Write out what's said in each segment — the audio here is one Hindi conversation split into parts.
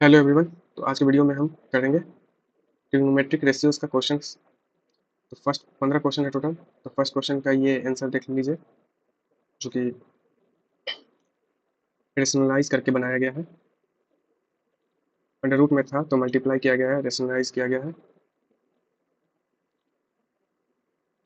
Hello everyone. तो आज के वीडियो में हम करेंगे ट्रिग्नोमेट्रिक रेशियोज का क्वेश्चंस। तो फर्स्ट 15 क्वेश्चन है टोटल। तो फर्स्ट क्वेश्चन का ये आंसर देख लीजिए, जो कि रेशनलाइज करके बनाया गया है। अंडर रूट में था तो मल्टीप्लाई किया गया है, रेशनलाइज किया गया है।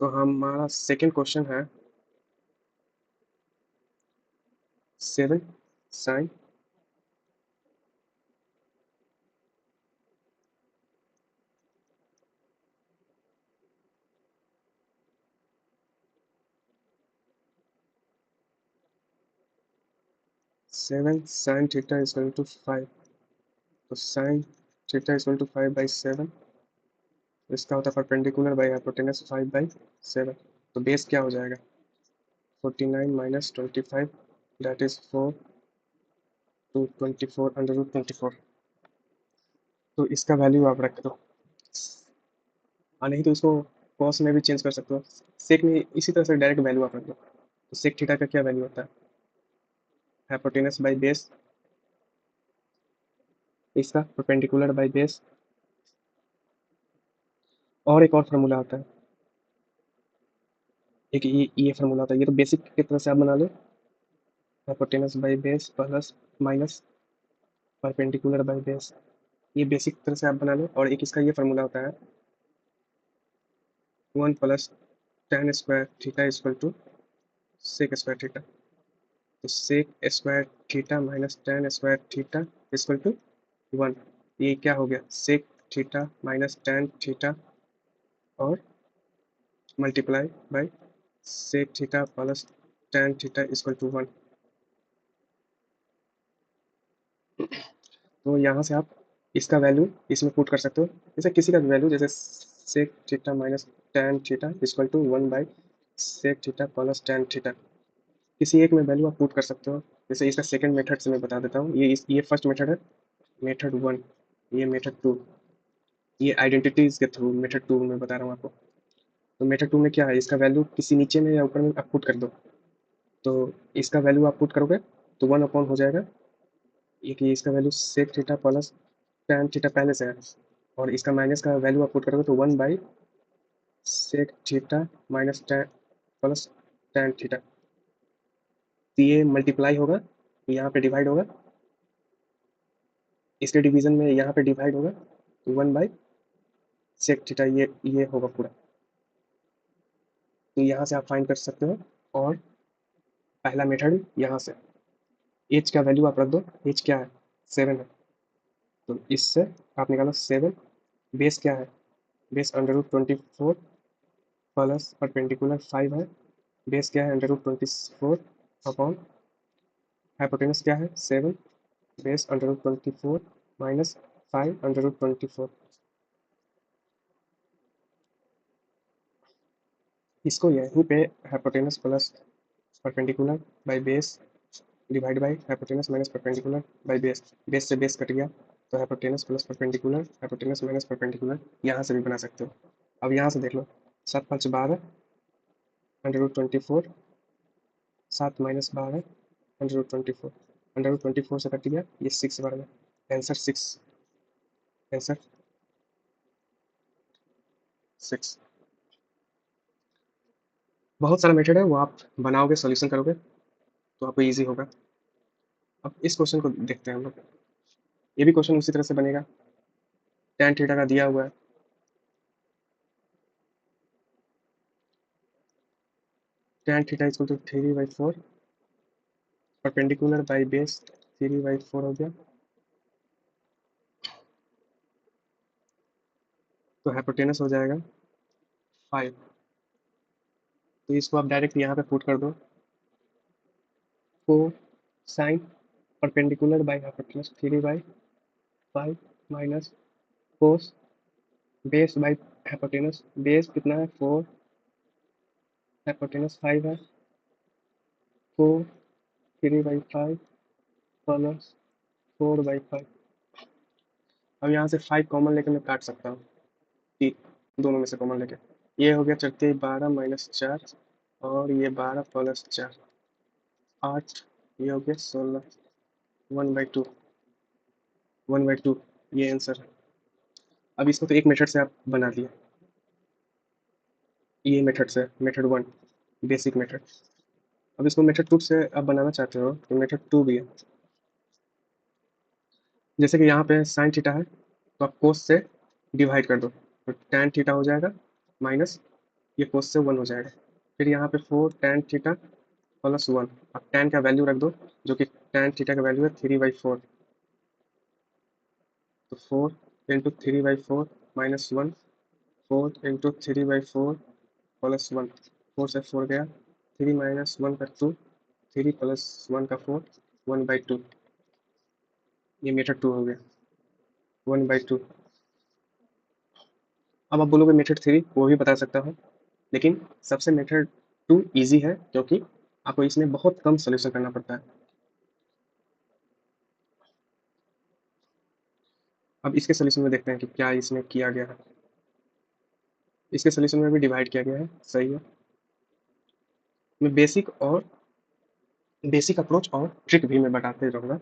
तो हमारा सेकेंड क्वेश्चन है 7 sine 7 sine theta is equal to 5। तो sine theta is equal to 5/7। इसका होता है परपेंडिकुलर बाई हाइपोटेनस 5/7। तो बेस क्या हो जाएगा? 49 minus 25, that is 4 to 24 under root 24। तो इसका वैल्यू आप रख दो। नहीं तो इसको कॉस में भी चेंज कर सकते हो। सेक में इसी तरह से डायरेक्ट वैल्यू आप रख दो। तो सेक थीटा का क्या वैल्यू होता है? हाइपोटेनस बाई बेस, इसका परपेंडिकुलर बाई बेस। और एक और फार्मूला आता है, एक ये फार्मूला होता है। ये तो बेसिक की तरह से आप बना लो, hypotenuse by base plus minus perpendicular by base. ये बेसिक तरह से आप बना लो। और एक इसका ये फार्मूला होता है 1 plus tan square theta equal to sec square theta. तो sec square theta minus tan square theta equal to 1। ये क्या हो गया? Sec theta minus tan theta और multiply by sec theta plus tan theta equal to 1। तो यहाँ से आप इसका वैल्यू इसमें पुट कर सकते हो। जैसे किसी का भी वैल्यू, जैसे sec theta minus tan theta equal to 1 by sec theta plus tan theta, किसी एक में वैल्यू आप पुट कर सकते हो। जैसे इसका सेकंड मेथड से मैं बता देता हूँ। ये फर्स्ट मेथड है, मेथड 1। ये मेथड 2, ये आइडेंटिटीज के थ्रू मेथड 2 में बता रहा हूँ आपको। तो मेथड 2 में क्या है? इसका वैल्यू किसी नीचे में या ऊपर में आप पुट कर दो। तो इसका वैल्यू आप पुट करोगे तो 1 अपॉन हो जाएगा ये कि इसका value sec theta plus tan theta पहले से है। और इसका माइनस का वैल्यू आप पुट करोगे तो 1 by sec theta minus tan plus tan theta. तो ये मल्टीप्लाई होगा, यहाँ पे डिवाइड होगा, इसके डिवीजन में यहाँ पे डिवाइड होगा। तो 1 बाई सेक थीटा ये होगा पूरा। तो यहाँ से आप फाइंड कर सकते हो। और पहला मेथड यहाँ से एच का वैल्यू आप रख दो। एच क्या है? 7 है। तो इससे आप निकालो 7। बेस क्या है? Base under root 24 plus perpendicular 5 है। बेस क्या है? अंडर रूट 24 अपॉन हाइपोटेनस क्या है? 7। Base under root 24 minus 5 under root 24। इसको यहीं पे hypotenuse plus perpendicular by base divide by hypotenuse minus perpendicular by base. Base से बेस कट गया तो hypotenuse plus perpendicular, hypotenuse minus perpendicular, यहाँ से भी बना सकते हो। अब यहाँ से देख लो, 7×5 = 12 under root 24, 7 - 12 under root 24। Under root 24 से कट गया, ये 6 बार में। आंसर 6। आंसर 6। बहुत सारा मेथड है, वो आप बनाओगे, सॉल्यूशन करोगे तो आपको ईजी होगा। अब इस क्वेश्चन को देखते हैं हम लोग। ये भी क्वेश्चन उसी तरह से बनेगा। tan थीटा का दिया हुआ है, tan theta equal to 3/4 perpendicular by base 3/4 हो गया। तो हाइपोटेनस हो जाएगा 5। तो इसको आप डायरेक्ट यहाँ पे पुट कर दो। 4 sine perpendicular by hypotenuse 3/5 minus cos base by hypotenuse. Base कितना है? 4, हाइपोटेनस 5 है। 4 3/5 प्लस 4/5। अब यहाँ से 5 कॉमन लेके मैं काट सकता हूँ, दोनों में से कॉमन लेके। ये हो गया 4×12 - 4 और ये 12 + 4 8। ये हो गया 16, 1/2। 1/2 ये आंसर है। अब इसको तो एक मेथड से आप बना लिए, ये मेथड से, मेथड 1 बेसिक मेथड। अब इसको मेथड 2 से आप बनाना चाहते हो तो मेथड 2 भी है। जैसे कि यहाँ पे साइन थीटा है तो आप कोस से डिवाइड कर दो तो टैन थीटा हो जाएगा माइनस ये कोस से 1 हो जाएगा। फिर यहाँ पे 4 टैन थीटा प्लस 1, अब टैन का वैल्यू रख दो जो कि टैन थीटा का वैल्यू है 3/4, तो 4 इंटू 3/4 माइनस 1, 4 इंटू 3/4 प्लस 1, 4 से 4 गया, 3 माइनस 1 का 2, 3 प्लस 1 का 4, 1/2 ये मेथड 2 हो गया, 1/2। अब आप बोलोगे मेथड 3 वो भी बता सकता हूँ, लेकिन सबसे मेथड 2 ईजी है क्योंकि आपको इसमें बहुत कम सोल्यूशन करना पड़ता है। अब इसके सोल्यूशन में देखते हैं कि क्या इसमें किया गया है। इसके सोल्यूशन में भी डिवाइड किया गया है, सही है। मैं बेसिक अप्रोच और ट्रिक भी मैं बताते रहूँगा।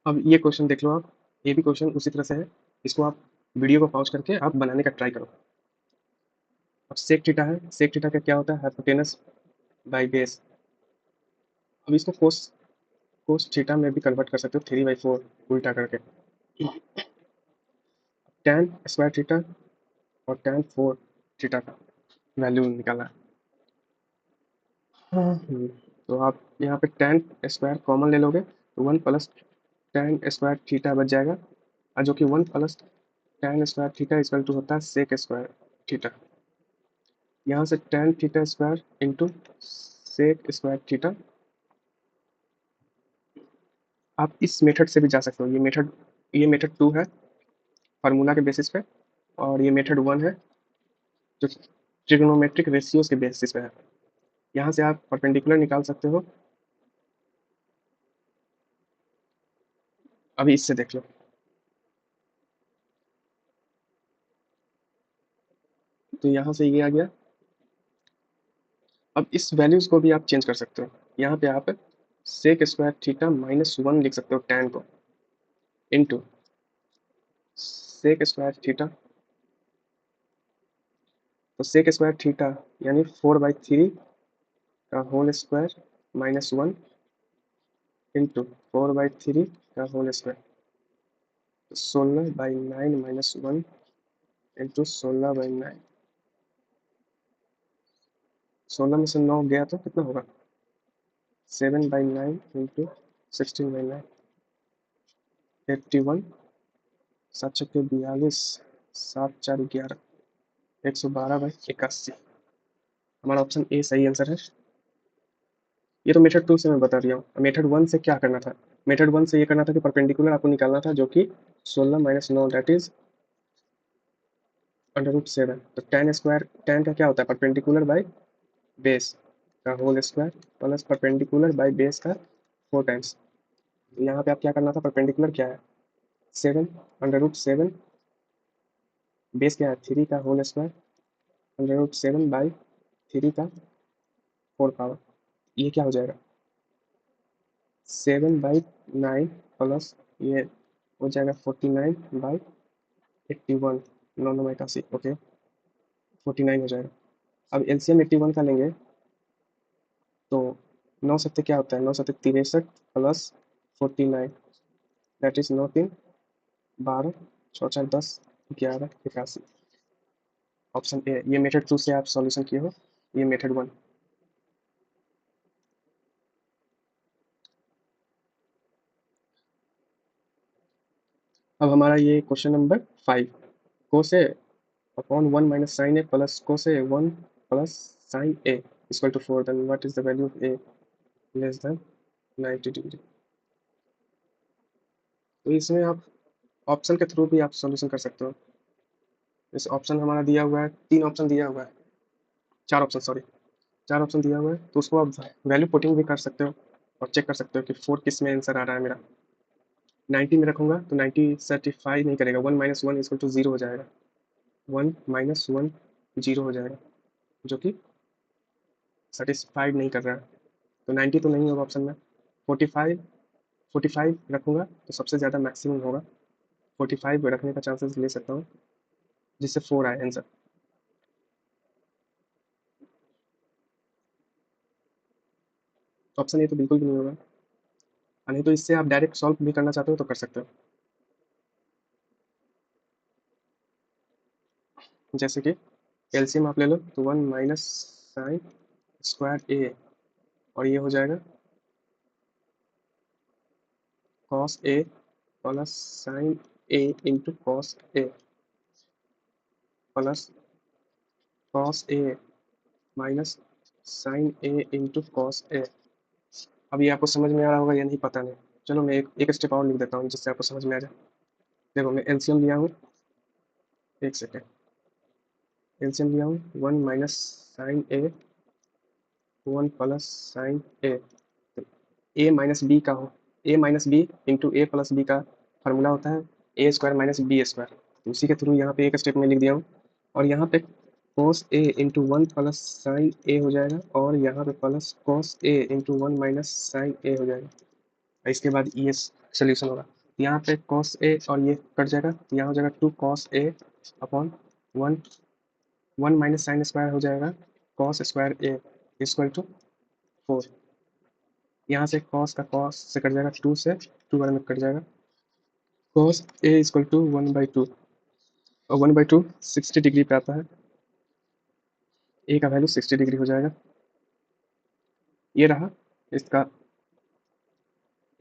अब ये क्वेश्चन देख लो आप, ये भी क्वेश्चन उसी तरह से है। इसको आप वीडियो को पॉज करके आप बनाने का ट्राई करो। अब सेक थीटा है, सेक थीटा का क्या होता है, हाइपोटेनस बाई बेस। अब इसको कोस कोस थीटा में भी कन्वर्ट कर सकते हो 3/4 उल्टा करके। टैन स्क्वायर थीटा और टैन 4 थीटा का वैल्यू निकाला है। तो आप यहाँ पे टैन स्क्वायर कॉमन ले लोगे तो 1 प्लस टैन स्क्वायर थीटा बच जाएगा, और जो कि 1 plus tan square theta equal to होता है सेक स्क्वायर थीटा। यहाँ से tan theta square into sec square theta. आप इस मेथड से भी जा सकते हो, ये मेथड 2 है फार्मूला के बेसिस पे, और ये मेथड 1 है जो ट्रिग्नोमेट्रिक रेशियोज के बेसिस पे है। यहाँ से आप परपेंडिकुलर निकाल सकते हो। अभी इससे देख लो, तो यहाँ से ये आ गया। अब इस वैल्यूज को भी आप चेंज कर सकते हो। यहाँ पे आप सेक स्क्वायर थीटा -1 लिख सकते हो टैन को, इंटू सेक स्क्वायर थीटा, तो सेक स्क्वायर थीटा यानी 4/3 का होल स्क्वायर -1 इंटू 4/3 का होल स्क्वायर, 16/9 -1 इंटू 16/9। 16 में से 9 गया तो कितना होगा, 7/9 इंटू 16/9, 81, 7×42, 7×4 = 11, 112/81। हमारा ऑप्शन ए सही आंसर है। ये तो मेथड 2 से मैं बता दिया हूँ। मेथड 1 से क्या करना था, मेथड 1 से ये करना था कि परपेंडिकुलर आपको निकालना था जो कि 16 - 9 दैट इज √7। तो टैन स्क्वायर, टैन का क्या होता है, परपेंडिकुलर बाय बेस का whole square plus perpendicular by base का 4 टाइम्स। यहाँ पे आप क्या करना था, परपेंडिकुलर क्या है 7, √7, बेस क्या है 3 का होल स्क्वायर, √7/3 का 4 पावर, ये क्या हो जाएगा 7/9 प्लस ये हो जाएगा 49/81, 9×9 = 81, ओके 49 हो जाएगा। अब एलसीएम 81 का लेंगे तो 9 सत्ते क्या होता है, 9×7 = 63 plus 49 that is 9×3 = 12, 6×4 = 10, 11, 81। Option A, ये मेथड 2 से आप सॉल्यूशन किए हो, ये मेथड 1। अब हमारा ये question number 5, cos A upon 1 minus sine A plus cos A 1 plus sine A equal to 4, then what is the value of A less than 90 degree. तो इसमें आप ऑप्शन के थ्रू भी आप सॉल्यूशन कर सकते हो। इस ऑप्शन हमारा दिया हुआ है, 3 ऑप्शन दिया हुआ है, 4 ऑप्शन सॉरी, 4 ऑप्शन दिया हुआ है, तो उसको आप वैल्यू पुटिंग भी कर सकते हो और चेक कर सकते हो कि 4 किस में आंसर आ रहा है मेरा। 90 में रखूंगा तो 90 सर्टिफाई नहीं करेगा, 1 - 1 = 0 हो जाएगा, 1 - 1 0 हो जाएगा, जो कि सेटिस्फाइड नहीं कर रहा है। तो 90 तो नहीं होगा ऑप्शन में, 45 45 रखूँगा तो सबसे ज़्यादा मैक्सिमम होगा, 45 रखने का चांसेस ले सकता हूँ, जिससे 4 आए आंसर। ऑप्शन ए तो बिल्कुल भी नहीं होगा, नहीं तो इससे आप डायरेक्ट सॉल्व भी करना चाहते हो तो कर सकते हो। जैसे कि एलसीएम आप ले लो तो 1 माइनस साइन स्क्वायर ए, और ये हो जाएगा cos A plus sine A into cos A plus cos A minus sine A into cos A. अब ये आपको समझ में आ रहा होगा या नहीं पता नहीं, चलो मैं एक स्टेप और लिख देता हूँ जिससे आपको समझ में आ जाए। देखो मैं एलसीएम लिया हूँ, एक सेकेंड, एलसीएम लिया हूँ 1 माइनस साइन ए 1 प्लस साइन ए, तो ए माइनस बी का हो, ए माइनस बी इंटू ए प्लस बी का फार्मूला होता है ए स्क्वायर माइनस बी स्क्वायर, तो उसी के थ्रू यहाँ पे एक स्टेप में लिख दिया हूँ। और यहाँ पे cos A into 1 plus sine ए हो जाएगा, और यहाँ पे plus cos A into 1 minus sine ए हो जाएगा, और इसके बाद ये सोल्यूशन होगा। यहाँ पे कॉस ए और ये कट जाएगा, तो यहाँ हो जाएगा 2 cos A upon 1 1 minus sine square हो जाएगा cos square A equal to 4। यहाँ से कॉस का कॉस से कट जाएगा, 2 से 2 बार में कट जाएगा, कॉस ए इक्वल टू 1/2, और 1/2 60 डिग्री पे आता है, ए का वैल्यू 60 डिग्री हो जाएगा। ये रहा इसका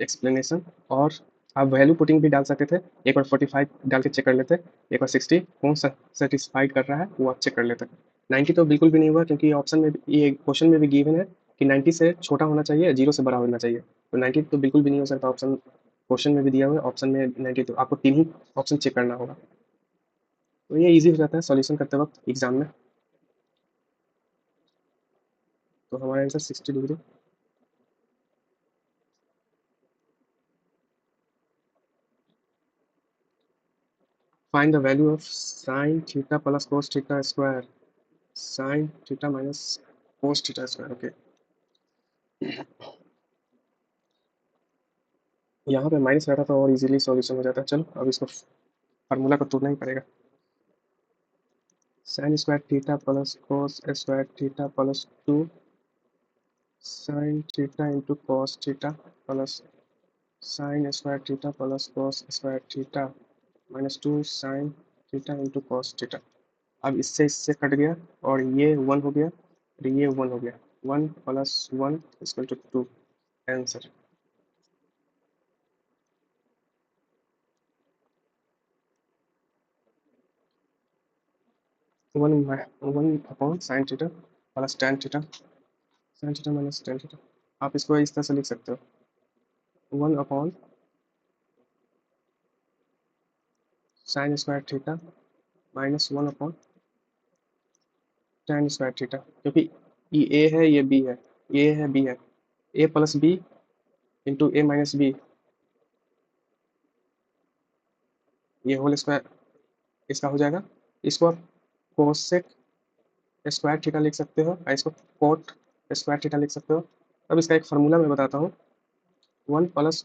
एक्सप्लेनेशन। और आप वैल्यू पुटिंग भी डाल सकते थे, एक बार 45 डाल के चेक कर लेते, एक बार 60 कौन सा सेटिस्फाइड कर रहा है वो आप चेक कर लेते। 90 तो बिल्कुल भी नहीं हुआ, क्योंकि ऑप्शन में ये क्वेश्चन में भी गिवन है कि 90 से छोटा होना चाहिए, 0 से बड़ा होना चाहिए, तो 90 तो बिल्कुल भी नहीं हो सकता। ऑप्शन क्वेश्चन में भी दिया हुआ है, ऑप्शन में 90, तो आपको 3 ही ऑप्शन चेक करना होगा, तो ये ईजी हो जाता है सॉल्यूशन करते वक्त एग्जाम में। तो हमारा answer 60 degree. Find the value of sine theta plus cos theta square, sign theta minus cos theta square. Okay, यहाँ पे माइनस रहता तो और इजीली सॉल्यूशन हो जाता। चलो अब इसको फार्मूला को तोड़ना ही पड़ेगा। Sign square theta plus cos square theta plus 2 sine theta into cos theta plus sign square theta plus cos square theta minus 2 sine theta into cos theta. अब इससे कट गया, और ये 1 हो गया, और ये 1 हो गया, 1 plus 1 equal to 2 answer. One upon sine theta plus tan theta, sine theta minus tan theta. आप इसको इस तरह से लिख सकते हो, 1 upon sine square theta minus 1 upon tan square theta, क्योंकि ये ए है ये बी है, ए है बी है, ए प्लस बी इंटू ए माइनस बी, ये होल स्क्वायर इसका हो जाएगा। इसको आप कोसेक स्क्वायर थीटा लिख सकते हो, और इसको कोट स्क्वायर थीटा लिख सकते हो। अब इसका एक फार्मूला मैं बताता हूँ, 1 plus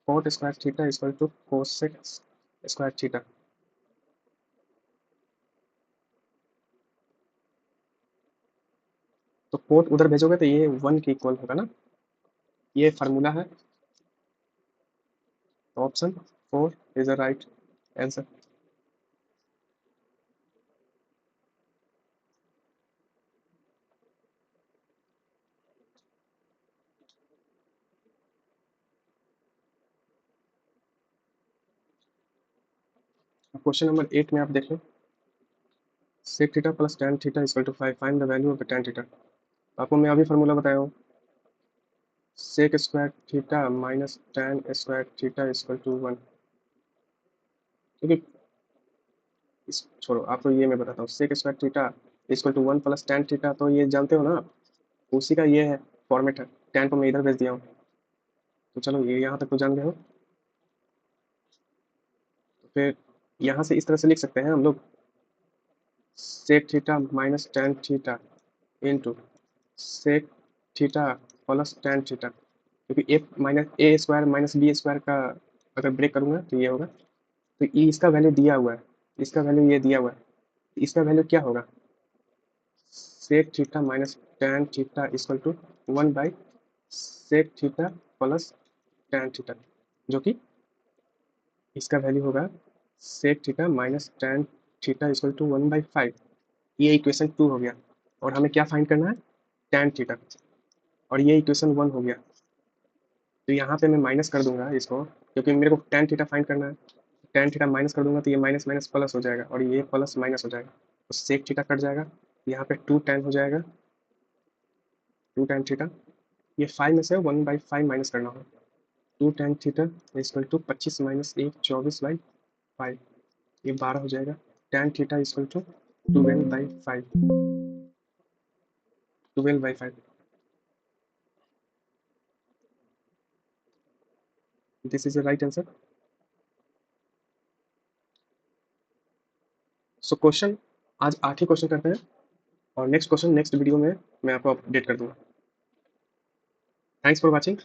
cot square theta equal to cosec square theta. तो कोट उधर भेजोगे तो ये 1 के इक्वल होगा ना, ये फार्मूला है। तो option 4 is the right answer. Question number 8 में आप देख लो, sec theta plus tan theta equal to 5, find the value of tan theta. आपको मैं अभी फार्मूला बताया हूँ, sec square theta minus tan square theta equal to 1। क्योंकि इस छोड़ो, आपको ये मैं बताता हूँ, sec square theta equal to 1 plus tan theta, तो ये जानते हो ना आप, उसी का ये है फॉर्मेट है। tan को मैं इधर भेज दिया हूँ, तो चलो ये यहाँ तक तो जान गए हो। तो फिर यहाँ से इस तरह से लिख सकते हैं हम लोग, sec theta minus tan theta into sec theta plus tan theta, क्योंकि A square minus B square का अगर ब्रेक करूंगा तो ये होगा। तो ई इसका वैल्यू दिया हुआ है, इसका वैल्यू ये दिया हुआ है, इसका वैल्यू क्या होगा, sec theta minus tan theta equal to 1 by sec theta plus tan theta, जो कि इसका वैल्यू होगा sec theta minus tan theta equal to 1/5। ये इक्वेशन 2 हो गया। और हमें क्या फाइंड करना है, tan थीटा। और ये इक्वेशन 1 हो गया। तो यहाँ पे मैं माइनस कर दूंगा इसको, क्योंकि मेरे को tan थीटा फाइंड करना है। tan थीटा माइनस कर दूंगा तो ये माइनस माइनस प्लस हो जाएगा, और ये प्लस माइनस हो जाएगा, तो सेक थीटा कट जाएगा। यहाँ पे 2 tan हो जाएगा, 2 tan थीटा। ये 5 में से 1/5 माइनस करना होगा। 2 tan theta equal to 25 minus 1 24/5, ये 12 हो जाएगा। tan theta equal to 12/5, 12/5। This is the right answer. So question आज 8 ही क्वेश्चन करते हैं, और नेक्स्ट क्वेश्चन नेक्स्ट वीडियो में मैं आपको अपडेट कर दूंगा। Thanks for watching.